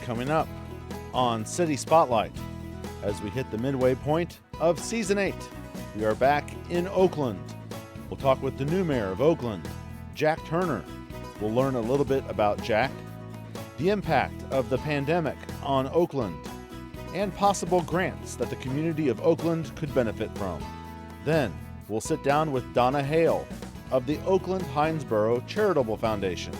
coming up on City Spotlight as we hit the midway point of Season 8. We are back in Oakland. We'll talk with the new Mayor of Oakland, Jack Turner. We'll learn a little bit about Jack, the impact of the pandemic on Oakland, and possible grants that the community of Oakland could benefit from. Then, we'll sit down with Donna Hale of the Oakland Hindsboro Charitable Foundation.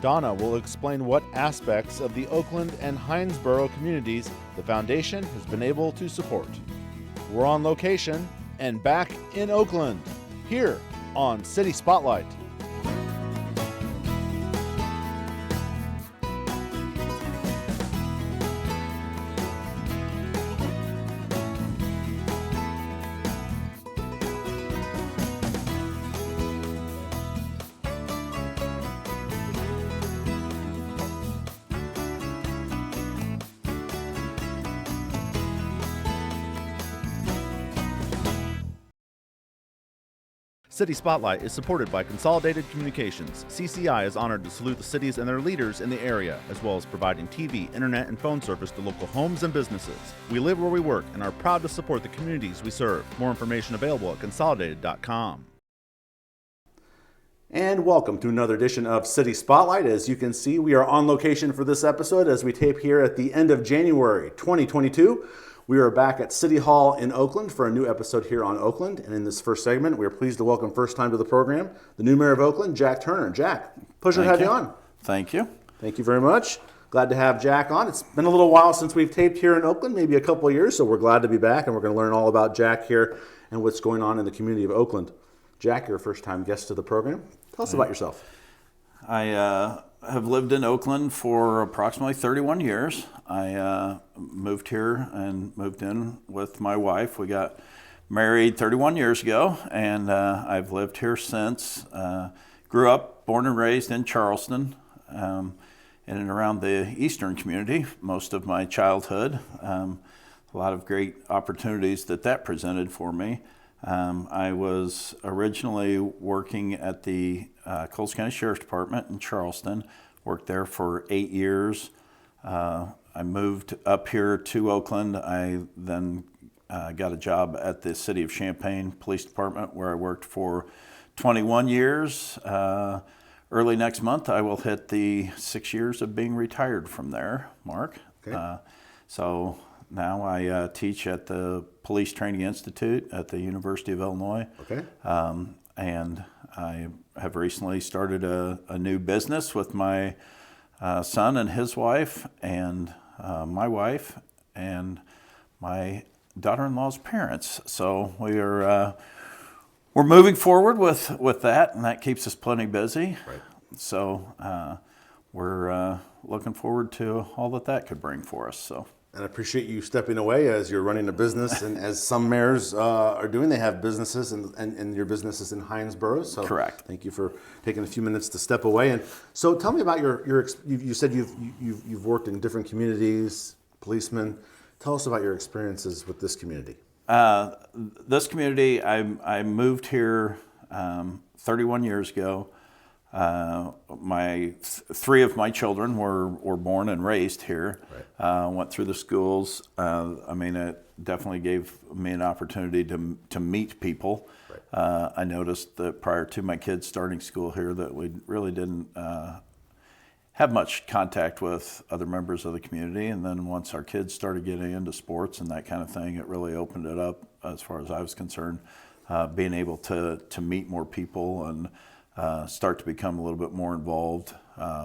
Donna will explain what aspects of the Oakland and Hinesboro communities the foundation has been able to support. We're on location and back in Oakland, here on City Spotlight. City Spotlight is supported by Consolidated Communications. CCI is honored to salute the cities and their leaders in the area, as well as providing TV, internet, and phone service to local homes and businesses. We live where we work and are proud to support the communities we serve. More information available at consolidated.com. And welcome to another edition of City Spotlight. As you can see, we are on location for this episode as we tape here at the end of January 2022. We are back at City Hall in Oakland for a new episode here on Oakland. And in this first segment, we are pleased to welcome first time to the program, the new Mayor of Oakland, Jack Turner. Jack, pleasure to have you on. Thank you. Thank you very much. Glad to have Jack on. It's been a little while since we've taped here in Oakland, maybe a couple of years, so we're glad to be back, and we're going to learn all about Jack here and what's going on in the community of Oakland. Jack, you're a first-time guest to the program. Tell us about yourself. I have lived in Oakland for approximately 31 years. I moved here and moved in with my wife. We got married 31 years ago, and I've lived here since. Grew up, born and raised in Charleston, in and around the eastern community most of my childhood. A lot of great opportunities that presented for me. I was originally working at the Coles County Sheriff's Department in Charleston, worked there for 8 years. I moved up here to Oakland. I then got a job at the City of Champaign Police Department where I worked for 21 years. Early next month, I will hit the 6 years of being retired from there, Mark. Okay. So now I teach at the Police Training Institute at the University of Illinois. Okay. And I have recently started a new business with my son and his wife, and my wife, and my daughter-in-law's parents. So we're moving forward with that, and that keeps us plenty busy. Right. So we're looking forward to all that could bring for us. So. And I appreciate you stepping away as you're running a business, and as some mayors are doing, they have businesses, and your business is in Hinesboro. So correct. Thank you for taking a few minutes to step away. And so, tell me about you said you've worked in different communities, policemen. Tell us about your experiences with this community. This community, I moved here 31 years ago. Three of my children were born and raised here. Right. Went through the schools. It definitely gave me an opportunity to meet people. Right. I noticed that prior to my kids starting school here that we really didn't have much contact with other members of the community. And then once our kids started getting into sports and that kind of thing, it really opened it up as far as I was concerned, being able to meet more people and start to become a little bit more involved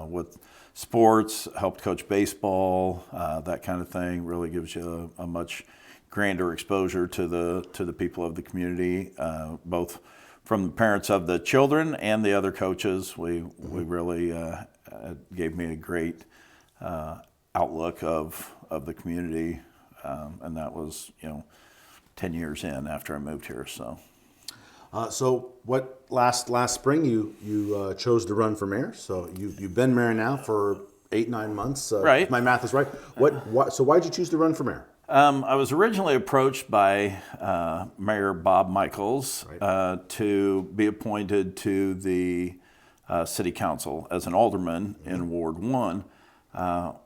with sports, helped coach baseball, that kind of thing. Really gives you a much grander exposure to the people of the community, both from the parents of the children and the other coaches. We really gave me a great outlook of the community, and that was 10 years in after I moved here. So what last spring you chose to run for mayor? So you've been mayor now for 8-9 months. Right. If my math is right. So why did you choose to run for mayor? I was originally approached by Mayor Bob Michaels to be appointed to the City Council as an alderman in Ward 1.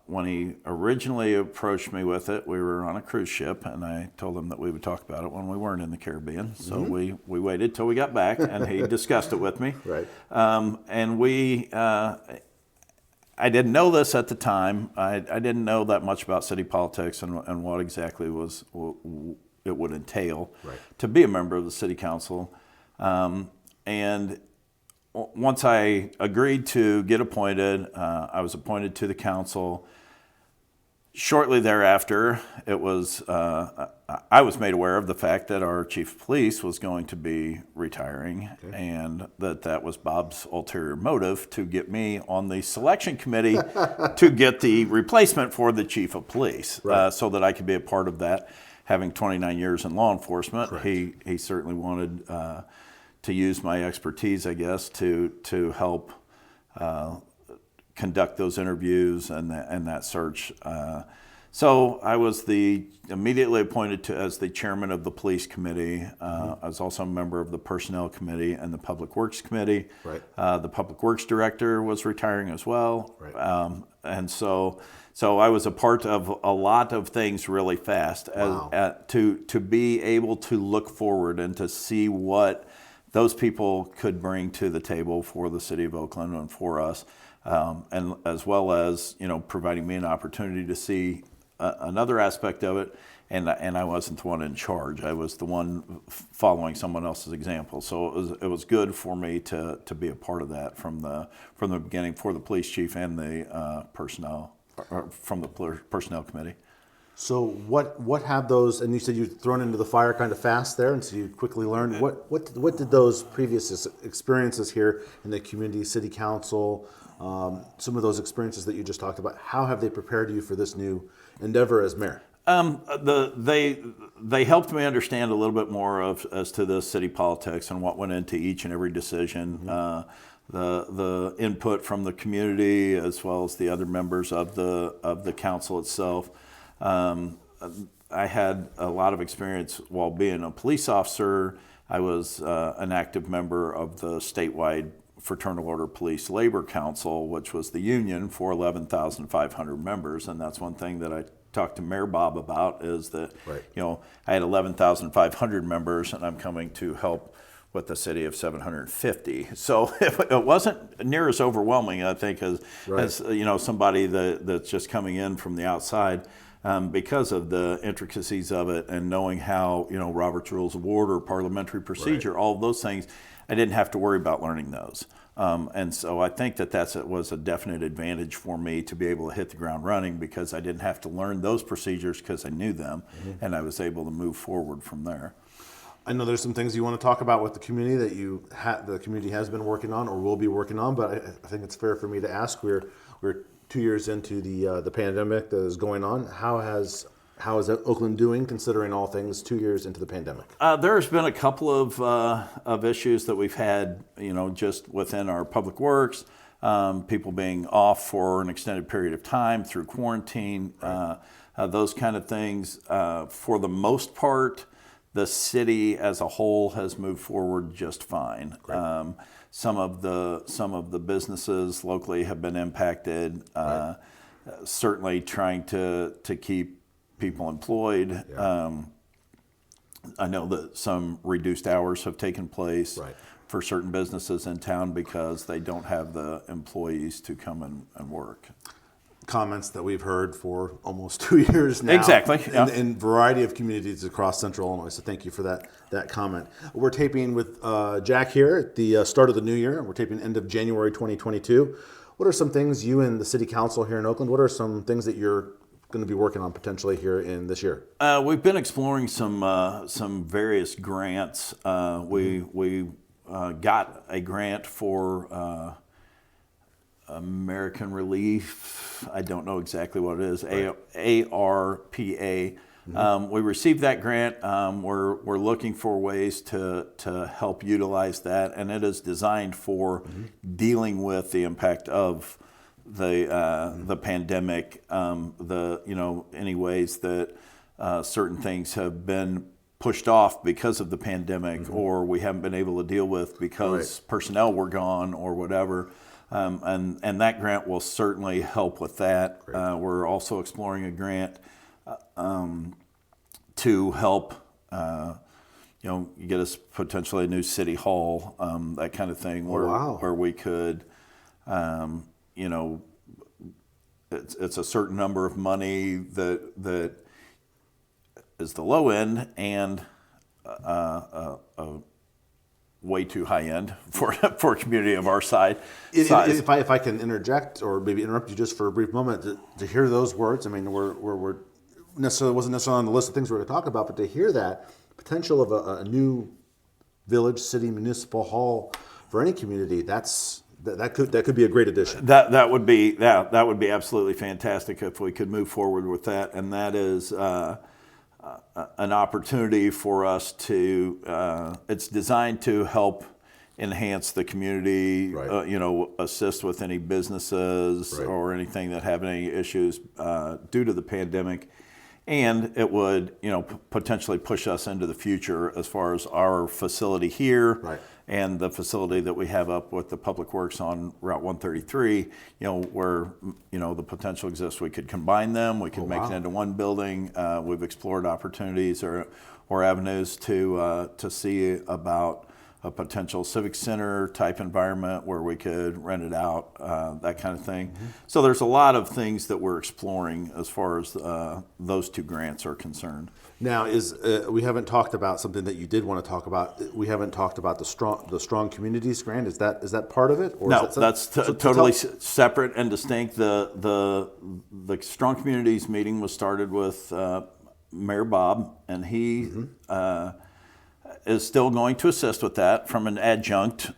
When he originally approached me with it, we were on a cruise ship, and I told him that we would talk about it when we weren't in the Caribbean. So we waited till we got back, and he discussed it with me. Right. I didn't know this at the time. I didn't know that much about city politics and what exactly it would entail to be a member of the city council. And once I agreed to get appointed, I was appointed to the council. Shortly thereafter, I was made aware of the fact that our chief of police was going to be retiring, and that was Bob's ulterior motive to get me on the selection committee to get the replacement for the chief of police, so that I could be a part of that. Having 29 years in law enforcement, he certainly wanted to use my expertise, I guess, to help conduct those interviews and that search. So I was immediately appointed as the chairman of the police committee. I was also a member of the personnel committee and the public works committee. The public works director was retiring as well. And so I was a part of a lot of things really fast. To be able to look forward and to see what those people could bring to the table for the city of Oakland and for us, and as well as providing me an opportunity to see another aspect of it. And I wasn't the one in charge. I was the one following someone else's example. So it was good for me to be a part of that from the beginning for the police chief and the personnel from the personnel committee. So what have those, and you said you've thrown into the fire kind of fast there, and so you quickly learned, what did those previous experiences here in the community, city council, some of those experiences that you just talked about, how have they prepared you for this new endeavor as mayor? They helped me understand a little bit more as to the city politics and what went into each and every decision. The input from the community as well as the other members of the council itself. I had a lot of experience while being a police officer. I was an active member of the statewide Fraternal Order Police Labor Council, which was the union for 11,500 members, and that's one thing that I talked to Mayor Bob about is that I had 11,500 members, and I'm coming to help with the city of 750. So it wasn't near as overwhelming, I think, as somebody that's just coming in from the outside. Because of the intricacies of it and knowing how, Robert's Rules of Order, parliamentary procedure, all of those things, I didn't have to worry about learning those. And so I think that was a definite advantage for me to be able to hit the ground running because I didn't have to learn those procedures because I knew them, and I was able to move forward from there. I know there's some things you want to talk about with the community that the community has been working on or will be working on, but I think it's fair for me to ask. We're 2 years into the pandemic that is going on. How is Oakland doing, considering all things 2 years into the pandemic? There's been a couple of issues that we've had, just within our public works, people being off for an extended period of time through quarantine, those kind of things. For the most part, the city as a whole has moved forward just fine. Some of the businesses locally have been impacted. Certainly trying to keep people employed. I know that some reduced hours have taken place for certain businesses in town because they don't have the employees to come and work. Comments that we've heard for almost 2 years now. Exactly. In a variety of communities across Central Illinois. So thank you for that comment. We're taping with Jack here at the start of the new year. We're taping end of January 2022. What are some things you and the City Council here in Oakland, what are some things that you're going to be working on potentially here in this year? We've been exploring some various grants. We got a grant for American Relief. I don't know exactly what it is. ARPA. We received that grant. We're looking for ways to help utilize that, and it is designed for dealing with the impact of the pandemic. Any ways that certain things have been pushed off because of the pandemic, or we haven't been able to deal with because personnel were gone or whatever. And that grant will certainly help with that. We're also exploring a grant to help, get us potentially a new city hall, that kind of thing, where we could, it's a certain number of money that is the low end and a way too high end for a community of our size. If I can interject or maybe interrupt you just for a brief moment to hear those words, I mean, we're wasn't necessarily on the list of things we're going to talk about, but to hear that potential of a new village, city, municipal hall for any community, that could be a great addition. That would be absolutely fantastic if we could move forward with that, and that is an opportunity for us to. It's designed to help enhance the community, assist with any businesses or anything that have any issues due to the pandemic. And it would, potentially push us into the future as far as our facility here and the facility that we have up with the Public Works on Route 133, where, the potential exists. We could combine them. We could make it into one building. We've explored opportunities or avenues to see about a potential civic center type environment where we could rent it out, that kind of thing. Mm-hmm. So there's a lot of things that we're exploring as far as those two grants are concerned. Now, we haven't talked about something that you did want to talk about. We haven't talked about the strong communities grant. Is that part of it? Or no, that's totally separate and distinct. The Strong Communities meeting was started with Mayor Bob, and he is still going to assist with that from an adjunct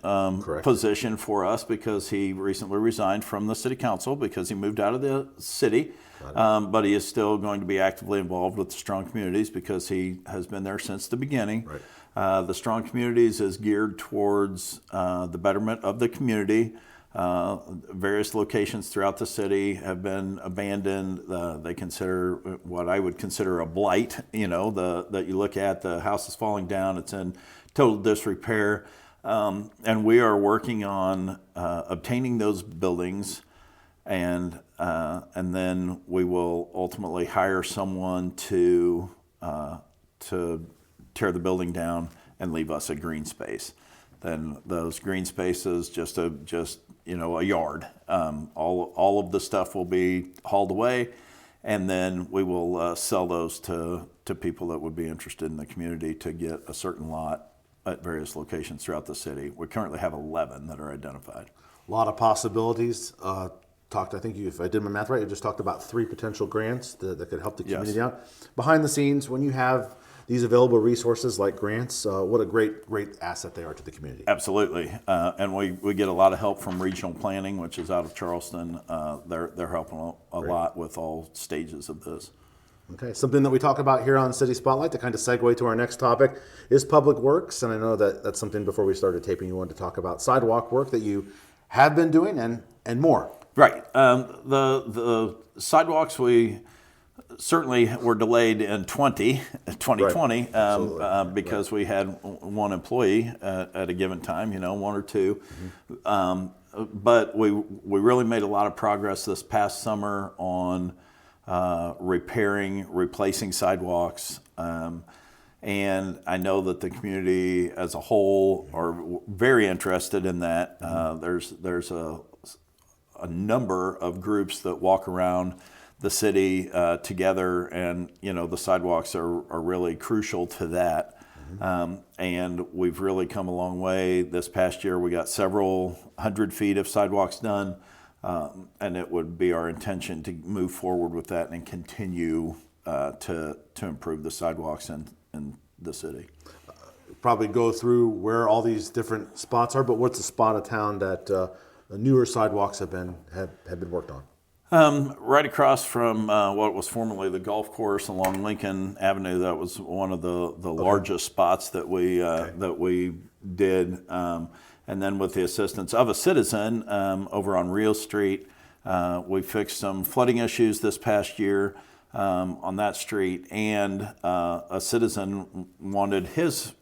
position for us, because he recently resigned from the city council because he moved out of the city. But he is still going to be actively involved with the Strong Communities because he has been there since the beginning. The Strong Communities is geared towards the betterment of the community. Various locations throughout the city have been abandoned. They consider what I would consider a blight, that you look at, the house is falling down, it's in total disrepair. And we are working on obtaining those buildings, and then we will ultimately hire someone to tear the building down and leave us a green space. Then those green spaces, just a yard. All of the stuff will be hauled away, and then we will sell those to people that would be interested in the community to get a certain lot at various locations throughout the city. We currently have 11 that are identified. A lot of possibilities. I think if I did my math right, you just talked about 3 potential grants that could help the community out. Behind the scenes, when you have these available resources like grants, what a great asset they are to the community. Absolutely. And we get a lot of help from regional planning, which is out of Charleston. They're helping a lot with all stages of this. Okay, something that we talk about here on City Spotlight to kind of segue to our next topic is Public Works. And I know that's something before we started taping you wanted to talk about sidewalk work that you have been doing and more. Right. The sidewalks we certainly were delayed in 2020 because we had one employee at a given time, one or two. Mm-hmm. But we really made a lot of progress this past summer on replacing sidewalks. And I know that the community as a whole are very interested in that. There's a number of groups that walk around the city together, and the sidewalks are really crucial to that. Mm-hmm. And we've really come a long way. This past year we got several 100 feet of sidewalks done, and it would be our intention to move forward with that and continue to improve the sidewalks in the city. Probably go through where all these different spots are, but what's the spot of town that newer sidewalks have been worked on? Right across from what was formerly the golf course along Lincoln Avenue. That was one of the largest spots that we did. And then with the assistance of a citizen over on Rio Street, we fixed some flooding issues this past year on that street. And a citizen wanted his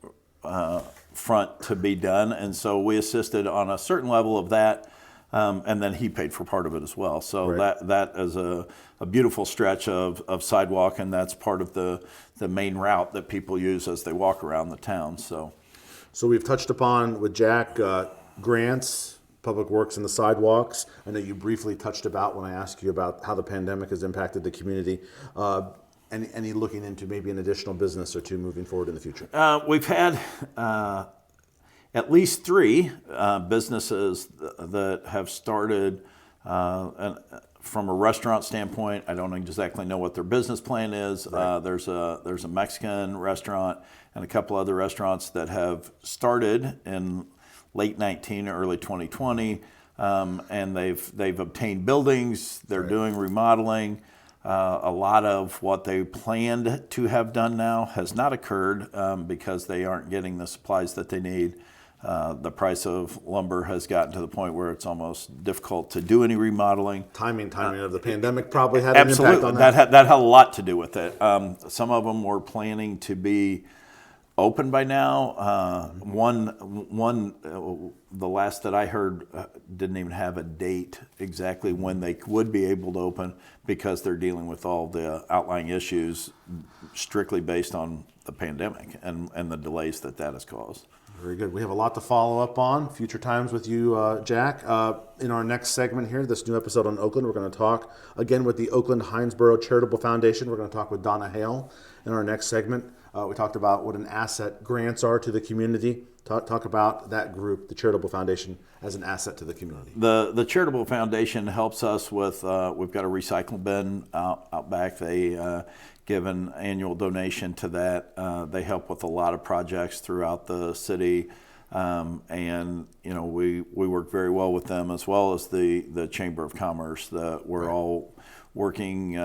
front to be done. And so we assisted on a certain level of that. And then he paid for part of it as well. So Right. that is a beautiful stretch of sidewalk, and that's part of the main route that people use as they walk around the town. So we've touched upon with Jack grants, public works, and the sidewalks. I know you briefly touched about when I asked you about how the pandemic has impacted the community. Any looking into maybe an additional business or two moving forward in the future? We've had at least 3 businesses that have started. And from a restaurant standpoint, I don't exactly know what their business plan is. Right. There's a Mexican restaurant and a couple other restaurants that have started in late 19, early 2020, and they've obtained buildings. They're Right. doing remodeling. A lot of what they planned to have done now has not occurred because they aren't getting the supplies that they need. The price of lumber has gotten to the point where it's almost difficult to do any remodeling. Timing of the pandemic probably had an impact Absolutely, on that. that had a lot to do with it. Some of them were planning to be open by now. The last that I heard didn't even have a date exactly when they would be able to open because they're dealing with all the outlying issues strictly based on the pandemic and the delays that has caused. Very good. We have a lot to follow up on future times with you, Jack. In our next segment here, this new episode on Oakland, we're going to talk again with the Oakland Hindsboro Charitable Foundation. We're going to talk with Donna Hale in our next segment. We talked about what an asset grants are to the community. Talk about that group, the Charitable Foundation, as an asset to the community. The Charitable Foundation helps us with, we've got a recycle bin out back. They give an annual donation to that. They help with a lot of projects throughout the city. And, we work very well with them as well as the Chamber of Commerce. We're Right. all working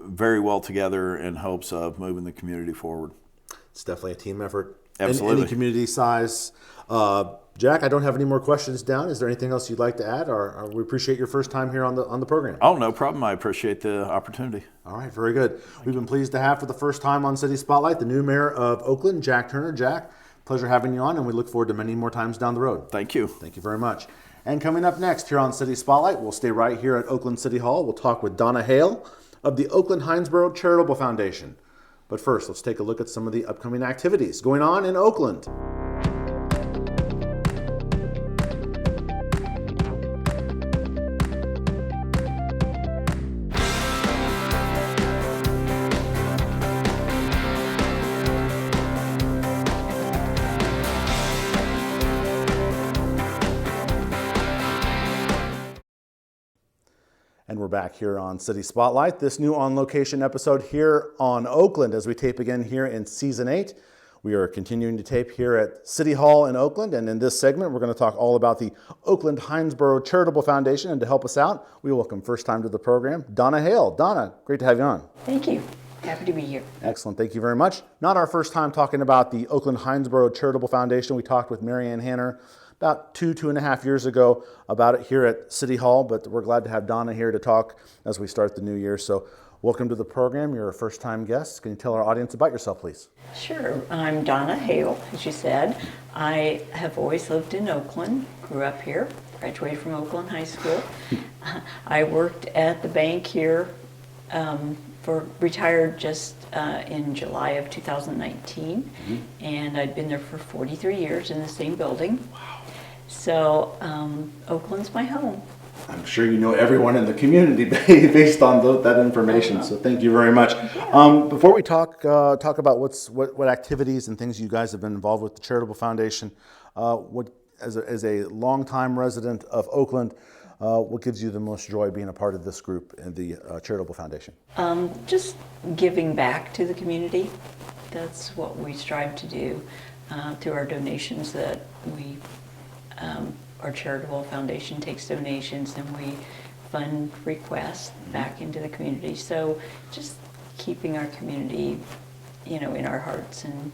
very well together in hopes of moving the community forward. It's definitely a team effort. Absolutely. Any community size. Jack, I don't have any more questions down. Is there anything else you'd like to add? Or we appreciate your first time here on the program. Oh, no problem. I appreciate the opportunity. All right, very good. We've been pleased to have for the first time on City Spotlight the new mayor of Oakland, Jack Turner. Jack, pleasure having you on, and we look forward to many more times down the road. Thank you. Thank you very much. And coming up next here on City Spotlight, we'll stay right here at Oakland City Hall. We'll talk with Donna Hale of the Oakland Hindsboro Charitable Foundation. But first, let's take a look at some of the upcoming activities going on in Oakland. And we're back here on City Spotlight, this new on-location episode here on Oakland as we tape again here in Season 8. We are continuing to tape here at City Hall in Oakland, and in this segment, we're going to talk all about the Oakland Hindsboro Charitable Foundation, and to help us out, we welcome first time to the program, Donna Hale. Donna, great to have you on. Thank you. Happy to be here. Excellent. Thank you very much. Not our first time talking about the Oakland Hindsboro Charitable Foundation. We talked with Mary Ann Hanner about 2.5 years ago about it here at City Hall, but we're glad to have Donna here to talk as we start the new year. So welcome to the program. You're a first-time guest. Can you tell our audience about yourself, please? Sure. I'm Donna Hale, as you said. I have always lived in Oakland, grew up here, graduated from Oakland High School. I worked at the bank here, retired just in July of 2019, and I'd been there for 43 years in the same building. Wow. So Oakland's my home. I'm sure you know everyone in the community based on that information. So thank you very much. Yeah. Before we talk about what activities and things you guys have been involved with the Charitable Foundation, as a longtime resident of Oakland, what gives you the most joy being a part of this group and the Charitable Foundation? Just giving back to the community. That's what we strive to do through our donations that we. Our charitable foundation takes donations and we fund requests back into the community. So just keeping our community, in our hearts and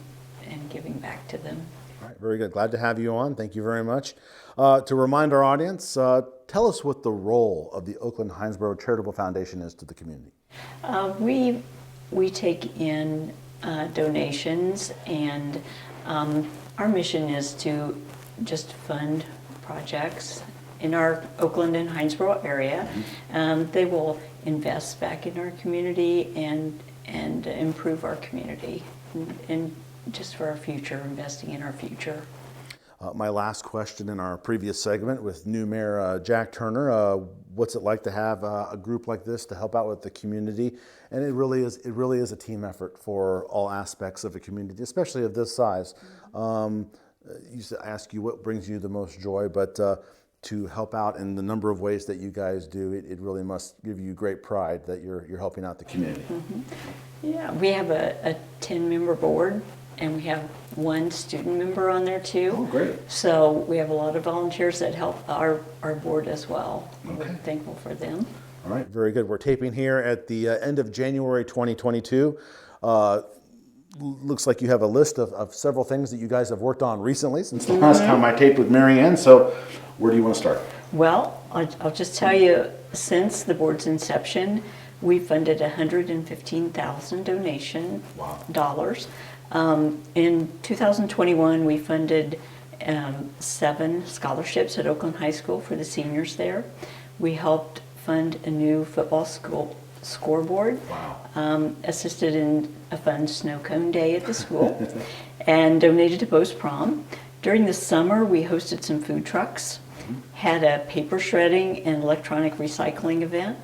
giving back to them. All right, very good. Glad to have you on. Thank you very much. To remind our audience, tell us what the role of the Oakland Hindsboro Charitable Foundation is to the community. We take in donations, and our mission is to just fund projects in our Oakland and Hinesboro area. They will invest back in our community and improve our community, and just for our future, investing in our future. My last question in our previous segment with new Mayor Jack Turner, what's it like to have a group like this to help out with the community? And it really is a team effort for all aspects of a community, especially of this size. I used to ask you what brings you the most joy, but to help out in the number of ways that you guys do, it really must give you great pride that you're helping out the community. Yeah, we have a 10-member board, and we have one student member on there too. Oh, great. So we have a lot of volunteers that help our board as well. Okay. We're thankful for them. All right, very good. We're taping here at the end of January 2022. Looks like you have a list of several things that you guys have worked on recently since the last time I taped with Mary Ann. So where do you want to start? Well, I'll just tell you, since the board's inception, we funded 115,000 donation dollars. In 2021, we funded 7 scholarships at Oakland High School for the seniors there. We helped fund a new football school scoreboard, assisted in a fun snow cone day at the school, and donated to post prom. During the summer, we hosted some food trucks, had a paper shredding and electronic recycling event,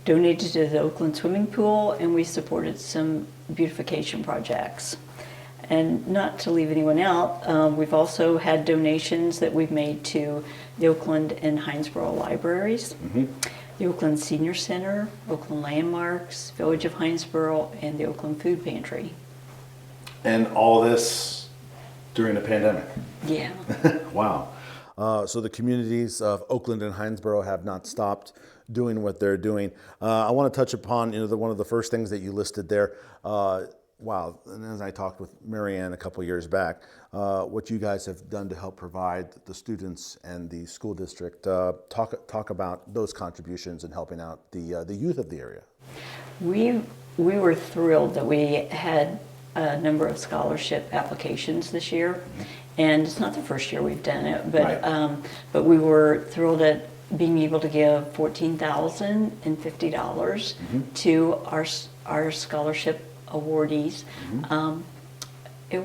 donated to the Oakland swimming pool, and we supported some beautification projects. And not to leave anyone out, we've also had donations that we've made to the Oakland and Hindsboro libraries, the Oakland Senior Center, Oakland Landmarks, Village of Hinesboro, and the Oakland Food Pantry. And all this during the pandemic. Yeah. Wow. So the communities of Oakland and Hinesboro have not stopped doing what they're doing. I want to touch upon one of the first things that you listed there. Wow, and as I talked with Mary Ann a couple years back, what you guys have done to help provide the students and the school district. Talk about those contributions and helping out the youth of the area. We were thrilled that we had a number of scholarship applications this year, and it's not the first year we've done it, but we were thrilled at being able to give $14,050 to our scholarship awardees. We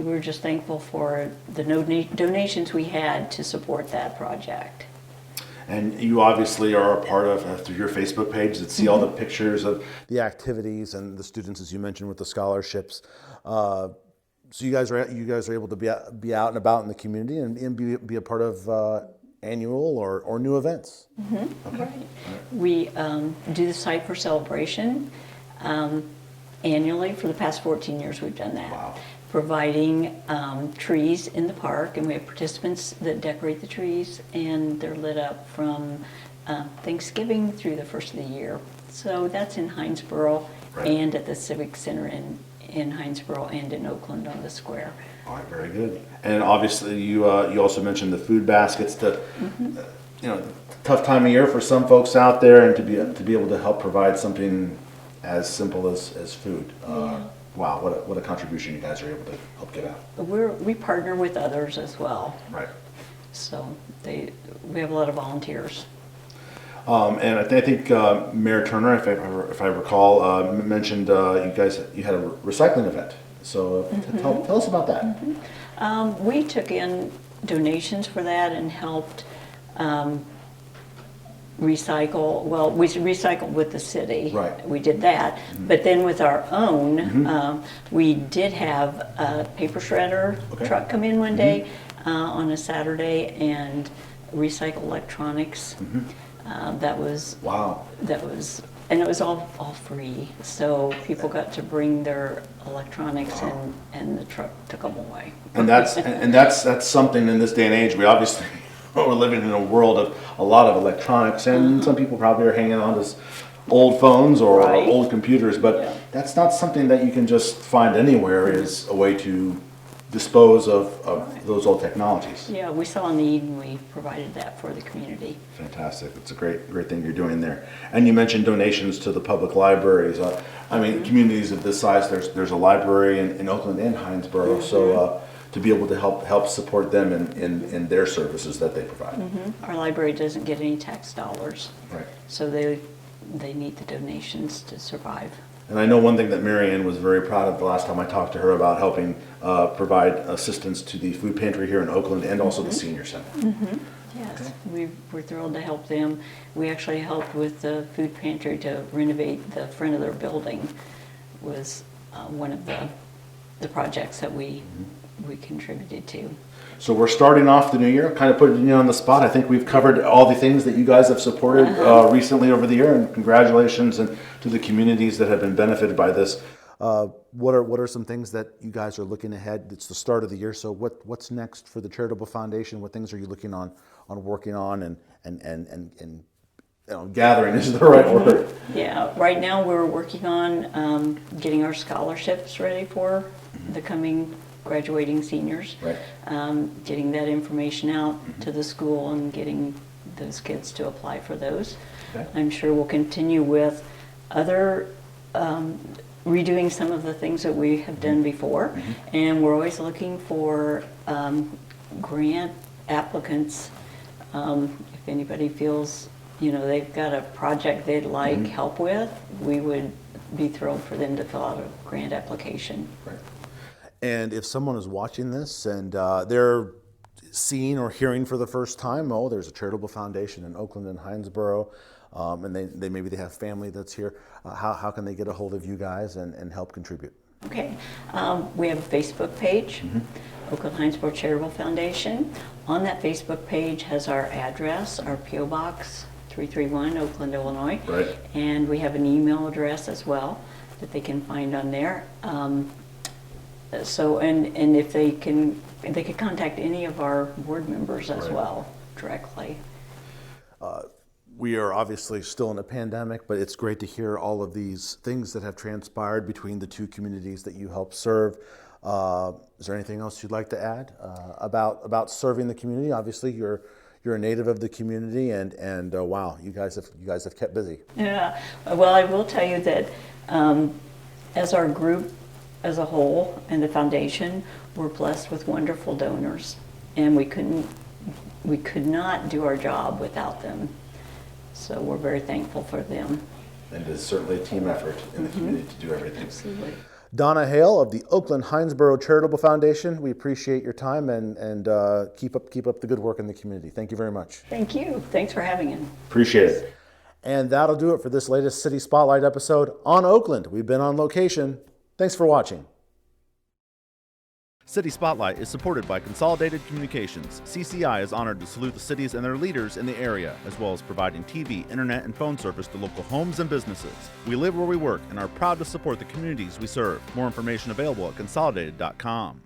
were just thankful for the donations we had to support that project. And you obviously are a part of, through your Facebook page, that see all the pictures of the activities and the students, as you mentioned, with the scholarships. So you guys are able to be out and about in the community and be a part of annual or new events. Okay. Right. We do the Cypher Celebration annually. For the past 14 years we've done that. Wow. Providing trees in the park, and we have participants that decorate the trees, and they're lit up from Thanksgiving through the first of the year. So that's in Hinesboro and at the Civic Center in Hinesboro and in Oakland on the square. All right, very good. And obviously you also mentioned the food baskets. Tough time of year for some folks out there, and to be able to help provide something as simple as food. Wow, what a contribution you guys are able to help get out. We partner with others as well. Right. So we have a lot of volunteers. And I think Mayor Turner, if I recall, mentioned you had a recycling event. So tell us about that. We took in donations for that and helped recycle. Well, we recycled with the city. Right. We did that. But then with our own, we did have a paper shredder truck come in one day on a Saturday and recycle electronics. That was and it was all free. So people got to bring their electronics and the truck took them away. And that's something in this day and age. We obviously we're living in a world of a lot of electronics, and some people probably are hanging on to old phones or old computers, but that's not something that you can just find anywhere. Is a way to dispose of those old technologies. Yeah, we saw a need and we provided that for the community. Fantastic. It's a great thing you're doing there. And you mentioned donations to the public libraries. Communities of this size, there's a library in Oakland and Hindsboro. So to be able to help support them in their services that they provide. Our library doesn't get any tax dollars, Right. so they need the donations to survive. And I know one thing that Mary Ann was very proud of the last time I talked to her about helping provide assistance to the food pantry here in Oakland and also the senior center. Yes, we're thrilled to help them. We actually helped with the food pantry to renovate the front of their building. Was one of the projects that we contributed to. So we're starting off the new year, kind of putting you on the spot. I think we've covered all the things that you guys have supported recently over the year, and congratulations and to the communities that have been benefited by this. What are some things that you guys are looking ahead? It's the start of the year, so what's next for the Charitable Foundation? What things are you looking on working on and gathering is the right word? Yeah, right now we're working on getting our scholarships ready for the coming graduating seniors. Right. Getting that information out to the school and getting those kids to apply for those. Okay. I'm sure we'll continue with other redoing some of the things that we have done before, and we're always looking for grant applicants. If anybody feels they've got a project they'd like help with, we would be thrilled for them to fill out a grant application. Right. And if someone is watching this and they're seeing or hearing for the first time, there's a charitable foundation in Oakland and Hinesboro, and they maybe they have family that's here, how can they get a hold of you guys and help contribute? Okay, we have a Facebook page, Oakland Hindsboro Charitable Foundation. On that Facebook page has our address, our P.O. Box 331, Oakland, Illinois. Right. And we have an email address as well that they can find on there. So, and if they could contact any of our board members as well directly. We are obviously still in a pandemic, but it's great to hear all of these things that have transpired between the two communities that you help serve. Is there anything else you'd like to add about serving the community? Obviously, you're a native of the community, and wow, you guys have kept busy. Yeah. Well, I will tell you that as our group as a whole and the foundation, we're blessed with wonderful donors, and we could not do our job without them. So we're very thankful for them. And it's certainly a team effort in the community to do everything. Absolutely. Donna Hale of the Oakland Hindsboro Charitable Foundation, we appreciate your time and keep up the good work in the community. Thank you very much. Thank you. Thanks for having me. Appreciate it. And that'll do it for this latest City Spotlight episode on Oakland. We've been on location. Thanks for watching. City Spotlight is supported by Consolidated Communications. CCI is honored to salute the cities and their leaders in the area, as well as providing TV, internet, and phone service to local homes and businesses. We live where we work and are proud to support the communities we serve. More information available at consolidated.com.